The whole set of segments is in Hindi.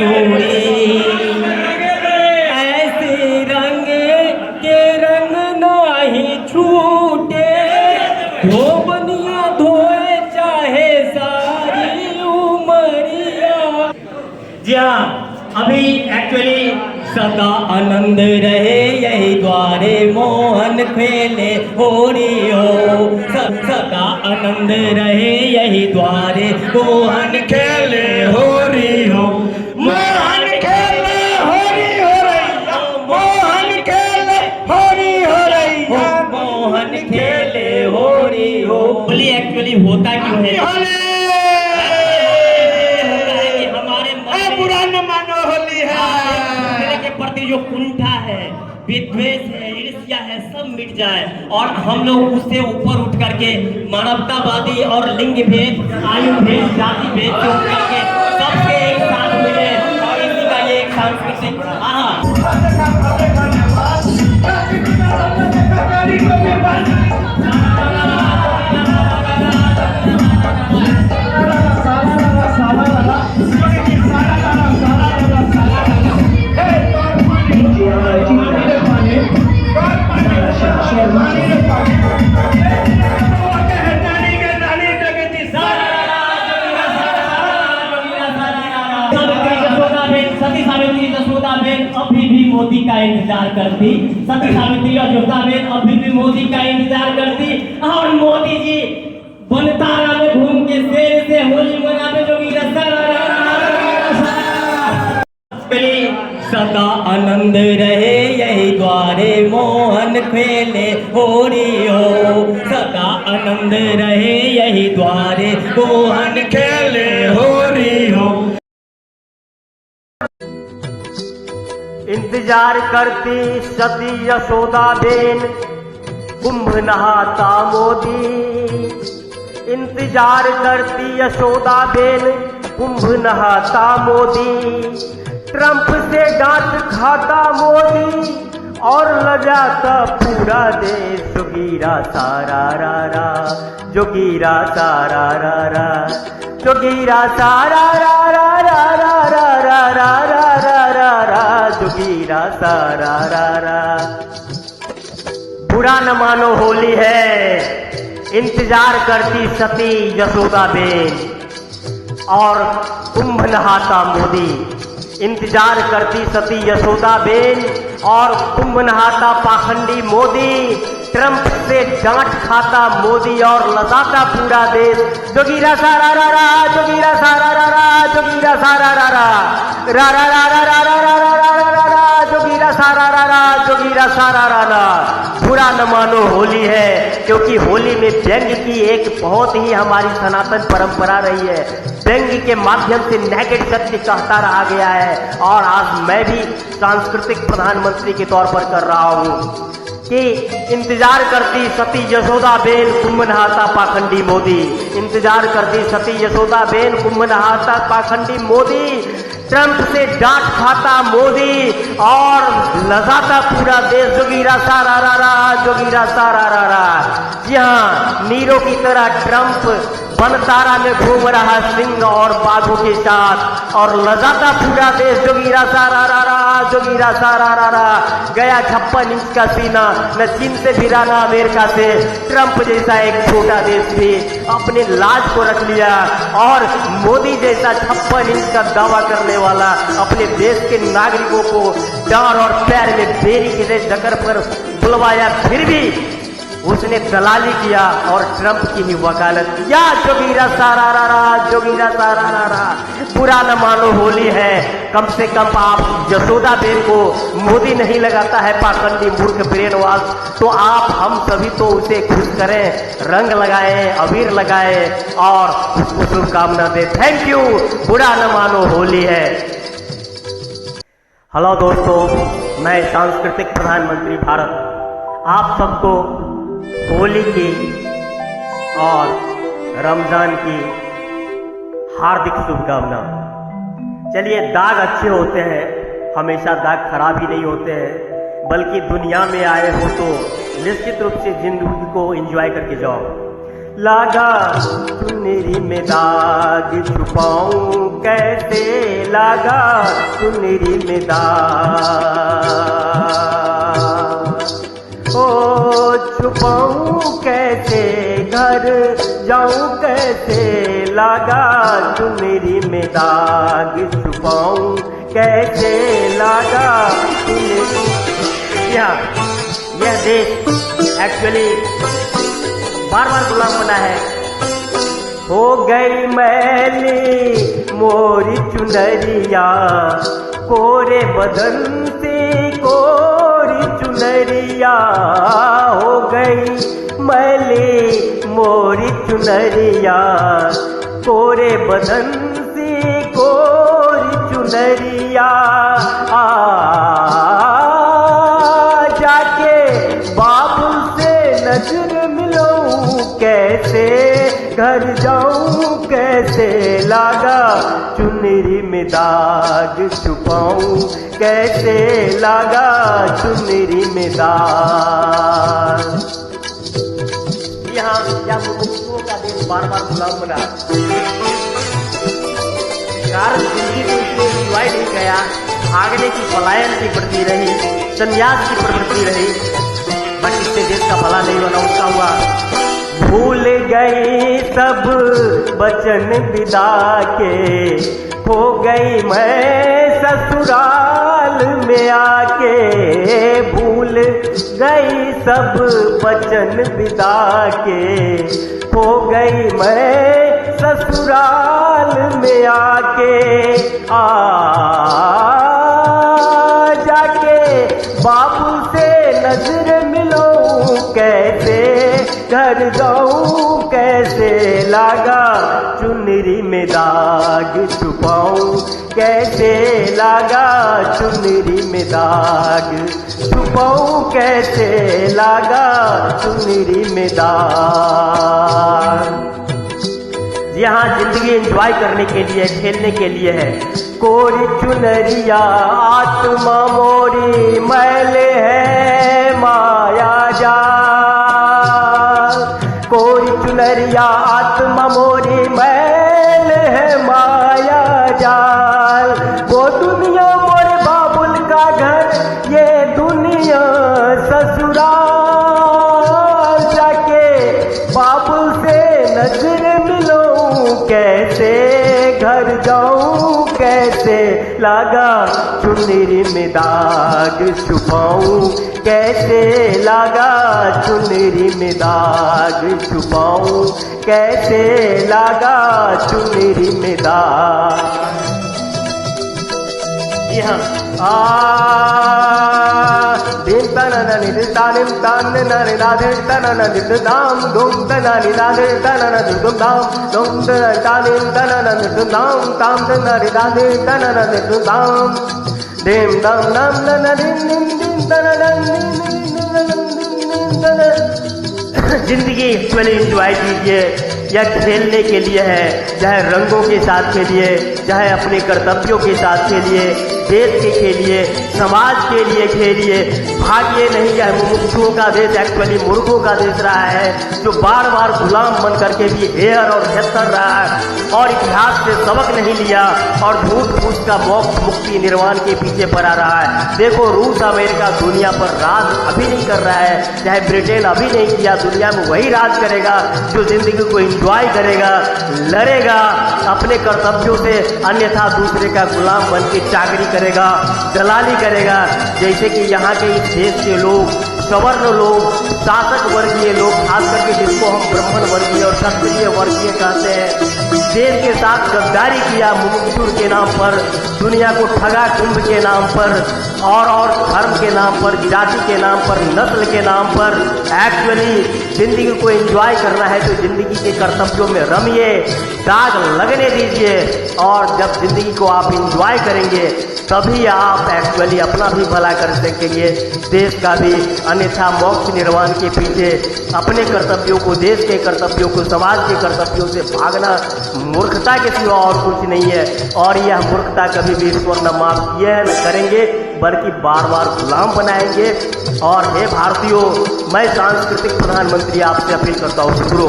सोए, ऐसे रंग के रंग नाही छूटे, धोबनिया धोए चाहे सारी उमरिया। जी हाँ, अभी एक्चुअली सदा आनंद रहे यही द्वारे मोहन खेले होरी हो, सदा आनंद रहे यही द्वारे मोहन खेले होरी हो, मोहन खेले होरी हो रैया, मोहन खेले होरी हो रैया, मोहन खेले होरी हो। बोलिए एक्चुअली होता क्यों है? प्रति जो कुंठा है, विद्वेष है, ईर्ष्या है, सब मिट जाए और हम लोग उससे ऊपर उठ करके मानवतावादी और लिंग भेद, आयु भेद, जाति भेद से उठ करके सबसे एक साथ मिले और इसी का ये एक सांस्कृतिक सती सावित्री यशोदाबेन अभी भी मोदी का इंतजार करती, सती सावित्री यशोदाबेन अभी भी मोदी का इंतजार करती और मोदी जी बनतारा में घूम के शेर से होली मनावे जोगी सदा आनंद रहे यही द्वारे मोहन खेले होरी हो, सदा आनंद रहे यही द्वारे मोहन खेले होरी हो। इंतजार करती सती यशोदाबेन कुंभ नहाता मोदी, इंतजार करती यशोदाबेन कुंभ नहाता मोदी, ट्रंप से डांट खाता मोदी और लजाता पूरा देश, जोगीरा सारा रा रा, जोगीरा सारा रा रा, जोगीरा सारा रा रा रा रा रा रा रा रा रा रा रा, जोगीरा सारा रा रा। बुरा न मानो होली है, इंतजार करती सती यशोदाबेन और कुंभ नहाता मोदी, इंतजार करती सती यशोदाबेन और कुंभ नहाता पाखंडी मोदी, ट्रंप से डांट खाता मोदी और लजाता पूरा देश, जोगीरा सारा रा रा, जोगीरा सारा रा रा, जोगीरा सारा रा रा रा रा रा रा रा रा रा रा रा रा रा, जोगीरा सारा रा रा, जोगीरा सारा रा रा। बुरा न मानो होली है, क्योंकि होली में व्यंग की एक बहुत ही हमारी सनातन परंपरा रही है, व्यंग के माध्यम से नेगेटिव सत्य कहता रहा गया है और आज मैं भी सांस्कृतिक प्रधानमंत्री के तौर पर कर रहा हूँ कि इंतजार करती सती यशोदाबेन कुंभ नहाता पाखंडी मोदी, इंतजार करती सती यशोदाबेन कुंभ नहाता पाखंडी मोदी, ट्रंप से डांट खाता मोदी और लजाता पूरा देश, जोगीरा सारा रा रा, जोगीरा सारा रा रा। जी हाँ, नीरो की तरह ट्रंप बनतारा में घूम रहा सिंह और बाघों के साथ और लजाता पूरा देश, जोगीरा सारा रा रा, जोगीरा सारा रा रा। गया 56 इंच का सीना, न चीन से भिड़ा न अमेरिका से, ट्रंप जैसा एक छोटा देश भी अपने लाज को रख लिया और मोदी जैसा 56 इंच का दावा करने वाला अपने देश के नागरिकों को डांड और पैर में बेरी के जगह पर बुलवाया, फिर भी उसने दलाली किया और ट्रंप की ही वकालत किया। जोगीरा सारा रा रा, जोगीरा सारा रा रा। बुरा न मानो होली है, कम से कम आप यशोदाबेन को मोदी नहीं लगाता है पाखंडी मूर्ख ब्रेन वॉश, तो आप हम सभी तो उसे खुश करें, रंग लगाएं, अबीर लगाएं और उसको शुभकामना दें। Thank you. बुरा न मानो होली है। हेलो दोस्तों, मैं सांस्कृतिक प्रधानमंत्री भारत आप सबको होली की और रमजान की हार्दिक शुभकामना। चलिए, दाग अच्छे होते हैं, हमेशा दाग खराब ही नहीं होते हैं, बल्कि दुनिया में आए हो तो निश्चित रूप से जिंदगी को एंजॉय करके जाओ। लागा चुनरी में दाग, छुपाऊं कैसे लागा चुनरी में दाग। ओ छुपाऊं कैसे, घर जाऊं कैसे, लागा चुनरी में दाग, छुपाऊं कैसे लागा चुनरी। यह देश एक्चुअली बार बार गुलाम बना है। हो गई मैली मोरी चुनरिया, कोरे बदन से कोरी चुनरिया। हो गई मैली मोरी चुनरिया, कोरे बदन से कोरी चुनरिया। जाके बाबुल से नजर मिलूं कैसे, घर जाऊं कैसे, लागा चुनरी में दाग, छुपाऊं कैसे लागा चुनरी में दाग। यहाँ मुमुक्षुओं का देश बार बार गुलाम बना, कारण जिंदगी को इसलिए एंजॉय नहीं गया, भागने की पलायन की बढ़ती रही, संन्यास की प्रवृत्ति रही, बट इससे देश का भला नहीं बना। उसका हुआ भूल गई सब बचन विदा के, हो गई मैं ससुराल में आके। भूल गई सब बचन विदा के, हो गई मैं ससुराल में आके। जाके बाबू से नजर मिलूं कैसे, घर जाऊं कैसे, लागा चुनरी में दाग, छुपाऊं कैसे लागा चुनरी में दाग, छुपाऊं कैसे लागा चुनरी में दाग। यहाँ जिंदगी एंजॉय करने के लिए, खेलने के लिए है। कोरी चुनरिया आत्मा मोरी मैले है माया जाल। कोरी चुनरिया आत्मा मोरी मैले है माया जाल। वो दुनिया मोरे बाबुल का घर, ये दुनिया ससुराल। जाके बाबुल से नजर मिलूं कैसे, घर जाऊं कैसे, लागा चुनरी में दाग, छुपाऊं कैसे लागा चुनरी में दाग, छुपाऊं कैसे लागा चुनरी में दाग। यहाँ दिन तना निद तानिम तान ननि नादे तना निद दाम दुम तना निदादे तना निद दाम दुम तना तानिम तना निद दाम ताम तना निदादे तना निद दाम देम दाम नाम तना दिन दिन दिन तना दिन। जिंदगी एक्चुअली एंजॉय कीजिए, यह खेलने के लिए है, चाहे रंगों के साथ खेलिए, चाहे अपने कर्तव्यों के साथ खेलिए, देश के खेलिए, समाज के लिए खेलिए। भाग्य नहीं, यह मुमुक्षुओं का देश एक्चुअली मूर्खों का देश रहा है, जो बार बार गुलाम बन करके भी हेर और हेतर रहा है और इतिहास से सबक नहीं लिया और झूठ फूस का मोक्ष मुक्ति निर्वाण के पीछे पड़ा रहा है। देखो रूस अमेरिका दुनिया पर राज अभी नहीं कर रहा है, चाहे ब्रिटेन अभी नहीं किया, दुनिया में वही राज करेगा जो जिंदगी को एंजॉय करेगा, लड़ेगा अपने कर्तव्यों से, अन्यथा दूसरे का गुलाम बन के चाकरी करेगा, दलाली करेगा। जैसे कि यहाँ के इस देश के लोग, सवर्ण लोग, शासक वर्गीय लोग, खास करके जिसको हम ब्राह्मण वर्गीय और क्षत्रिय वर्गीय कहते हैं, देश के साथ गद्दारी किया मुमुक्षुर के नाम पर, दुनिया को ठगा कुंभ के नाम पर और धर्म के नाम पर, जाति के नाम पर, नस्ल के नाम पर। एक्चुअली जिंदगी को एंजॉय करना है तो जिंदगी के कर्तव्यों में रमिए, दाग लगने दीजिए, और जब जिंदगी को आप एंजॉय करेंगे तभी आप एक्चुअली अपना भी भला कर सकेंगे, देश का भी। अन्यथा मोक्ष निर्वाण के पीछे अपने कर्तव्यों को, देश के कर्तव्यों को, समाज के कर्तव्यों से भागना मूर्खता के सिवा और कुछ नहीं है, और यह मूर्खता कभी भी ईश्वर न माफ किए है न करेंगे। बल्कि बार बार गुलाम बनाएंगे। और हे भारतीयों, मैं सांस्कृतिक प्रधानमंत्री आपसे अपील करता हूँ, शुक्रो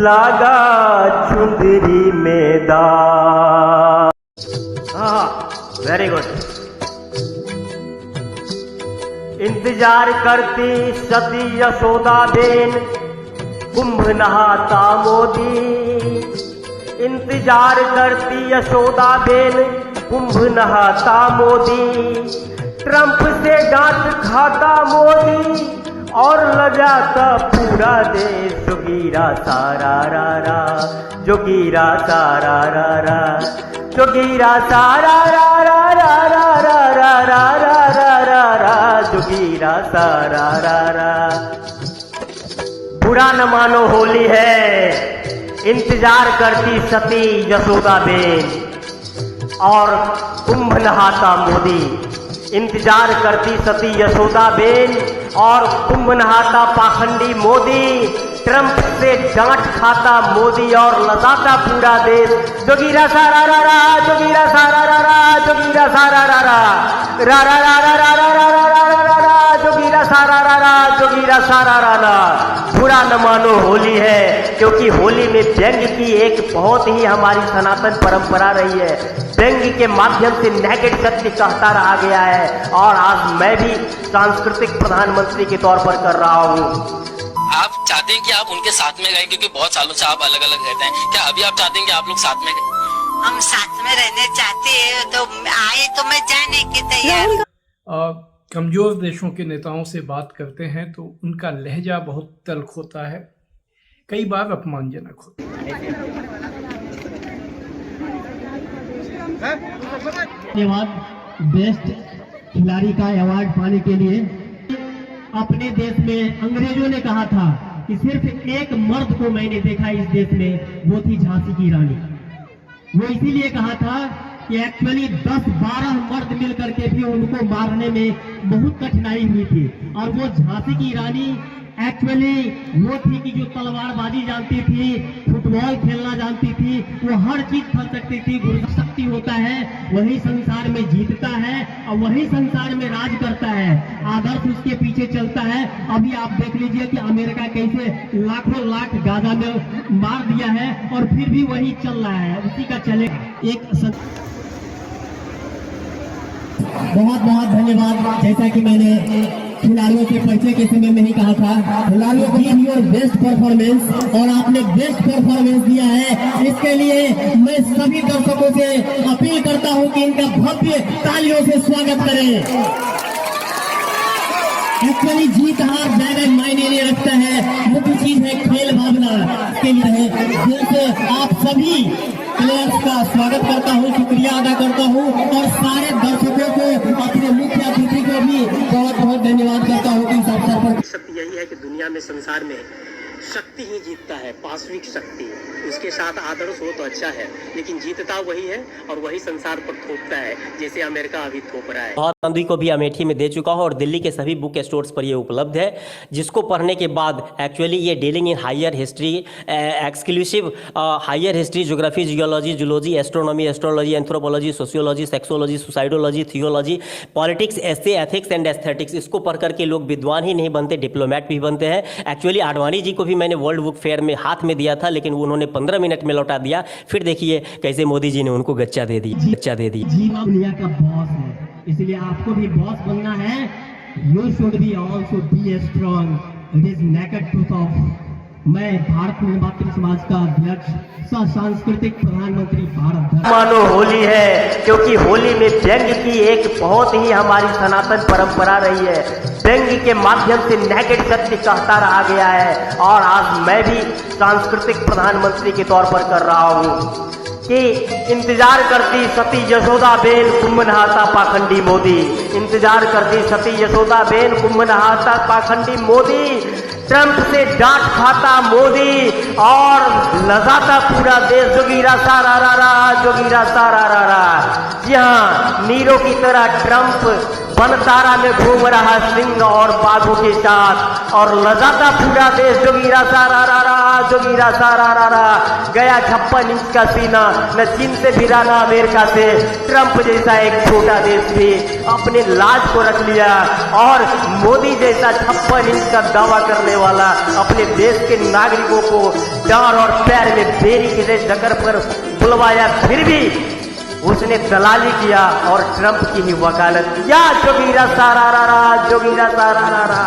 लागा चुंदरी में दाग। Very good. इंतजार करती सती यशोदा बेन, कुंभ नहाता मोदी। इंतजार करती यशोदा बेन, कुंभ नहाता मोदी। ट्रंप से डांट खाता मोदी और लजाता पूरा देश। जोगीरा सारा रा रा, जोगीरा सारा रा रा, जोगीरा सारा रा रा रा रा रा रा रा रा रा रा रा, जोगीरा सारा रा रा। बुरा न मानो होली है, इंतजार करती सती यशोदा बेन और कुंभ नहाता मोदी। इंतजार करती सती यशोदा बेन और कुंभ नहाता पाखंडी मोदी। ट्रंप से डांट खाता मोदी और लजाता पूरा देश। जोगीरा सारा रा रा, जोगीरा सारा रा रा, जोगीरा सारा रा रा रा रा रा रा रा रा रा रा रा रा रा, जोगीरा सारा रा रा, जोगीरा सारा रा रा। बुरा न मानो होली है, क्योंकि होली में व्यंग की एक बहुत ही हमारी सनातन परंपरा रही है। व्यंग के माध्यम से नेकेड सत्य कहता रहा गया है और आज मैं भी सांस्कृतिक प्रधानमंत्री के तौर पर कर रहा हूँ। आप चाहते हैं कि आप उनके साथ में रहें, क्योंकि बहुत सालों से आप अलग अलग रहते हैं, क्या अभी आप चाहते हैं कि आप लोग साथ में रहें? हम साथ में रहने चाहते हैं, तो आए तो मैं जाने के तैयार। कमजोर देशों के नेताओं से बात करते हैं तो उनका लहजा बहुत तल्ख होता है, कई बार अपमानजनक होता है। धन्यवाद। बेस्ट खिलाड़ी का अवार्ड पाने के लिए अपने देश में अंग्रेजों ने कहा था कि सिर्फ एक मर्द को मैंने देखा इस देश में, वो थी झांसी की रानी। वो इसीलिए कहा था कि एक्चुअली 10-12 मर्द मिल करके भी उनको मारने में बहुत कठिनाई हुई थी। और वो झांसी की रानी एक्चुअली वो थी कि जो तलवारबाजी जानती थी, फुटबॉल खेलना जानती थी, वो हर चीज खेल सकती थी। शक्ति होता है वही संसार में जीतता है और वही संसार में राज करता है। आदर्श उसके पीछे चलता है। अभी आप देख लीजिए कि अमेरिका कैसे लाखों लाख गाजा में मार दिया है और फिर भी वही चल रहा है, उसी का चलेगा। बहुत बहुत धन्यवाद। जैसा कि मैंने खिलाड़ियों के परिचय के समय में ही कहा था, खिलाड़ियों को गिव योर बेस्ट परफॉर्मेंस, और आपने बेस्ट परफॉर्मेंस दिया है। इसके लिए मैं सभी दर्शकों से अपील करता हूं कि इनका भव्य तालियों से स्वागत करें। एक्चुअली जीत हार ज्यादा मायने नहीं रखता है, मुख्य चीज है खेल भावना। इसके लिए दिल से आप सभी प्लेयर्स का स्वागत करता हूँ, शुक्रिया अदा करता हूँ और सारे दर्शकों को, अपने मुख्य अतिथि को भी बहुत बहुत धन्यवाद करता हूँ कि इस अवसर पर। शक्ति यही है कि दुनिया में, संसार में शक्ति ही जीतता है, पाश्विक शक्ति। उसके साथ आदर्श हो तो अच्छा है, लेकिन जीतता वही है और वही संसार पर थोपता है, जैसे अमेरिका अभी थोप रहा है। गांधी को भी अमेठी में दे चुका हूं और दिल्ली के सभी बुक स्टोर्स पर ये उपलब्ध है, जिसको पढ़ने के बाद एक्चुअली ये dealing in higher history, exclusive higher history, geography, geology, zoology, astronomy, astrology, anthropology, sociology, sexology, suicidology, theology, politics, essay, ethics and aesthetics, इसको पढ़ करके लोग विद्वान ही नहीं बनते, डिप्लोमेट भी बनते हैं। एक्चुअली आडवाणी जी को भी मैंने वर्ल्ड बुक फेयर में हाथ में दिया था, लेकिन उन्होंने 15 मिनट में लौटा दिया। फिर देखिए कैसे मोदी जी ने उनको गच्चा दे दी। जीवन दुनिया का बॉस है, इसलिए आपको भी बॉस बनना है। You should be also be strong. It is naked truth of. मैं भारत निर्वाचन समाज का अध्यक्ष, सांस्कृतिक प्रधानमंत्री भारत। मानो होली है, क्योंकि होली में व्यंग की एक बहुत ही हमारी सनातन परंपरा रही है। व्यंग के माध्यम से नेकेड सत्य कहता रहा गया है और आज मैं भी सांस्कृतिक प्रधानमंत्री के तौर पर कर रहा हूँ कि इंतजार करती सती यशोदा बेन, कुंभ नहाता पाखंडी मोदी। इंतजार करती सती यशोदा बेन, कुंभ नहाता पाखंडी मोदी। ट्रंप से डांट खाता मोदी और लजाता पूरा देश। जोगीरा सारा रा रा, जोगीरा सारा रा रा। जी हाँ, नीरो की तरह ट्रंप बनतारा में घूम रहा सिंह और बाघों के साथ और लजाता पूरा देश। जोगीरा सारा रा रा, जोगीरा सारा रा रा। गया 56 इंच का सीना, न चीन से भिड़ा न अमेरिका से। ट्रंप जैसा एक छोटा देश भी अपने लाज को रख लिया, और मोदी जैसा 56 इंच का दावा करने वाला अपने देश के नागरिकों को डांर और पैर में बेरी के जगह पर बुलवाया, फिर भी उसने दलाली किया और ट्रंप की ही वकालत किया। जोगीरा सारा रा रा, जोगीरा सारा रा रा।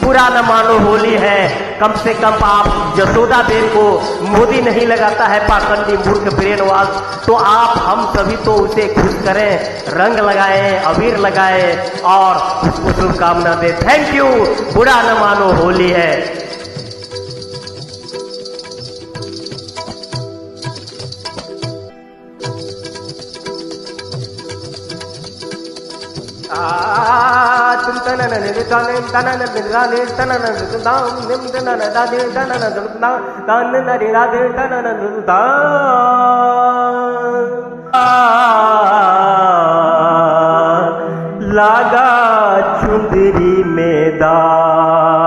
बुरा न मानो होली है, कम से कम आप यशोदा बेन को मोदी नहीं लगाता है पाखंडी मूर्ख ब्रेन वॉश, तो आप हम सभी तो उसे खुश करें, रंग लगाएं, अबीर लगाएं और उसको शुभकामना दें। Thank you. बुरा न मानो होली है। लागा चुंदरी में दाग,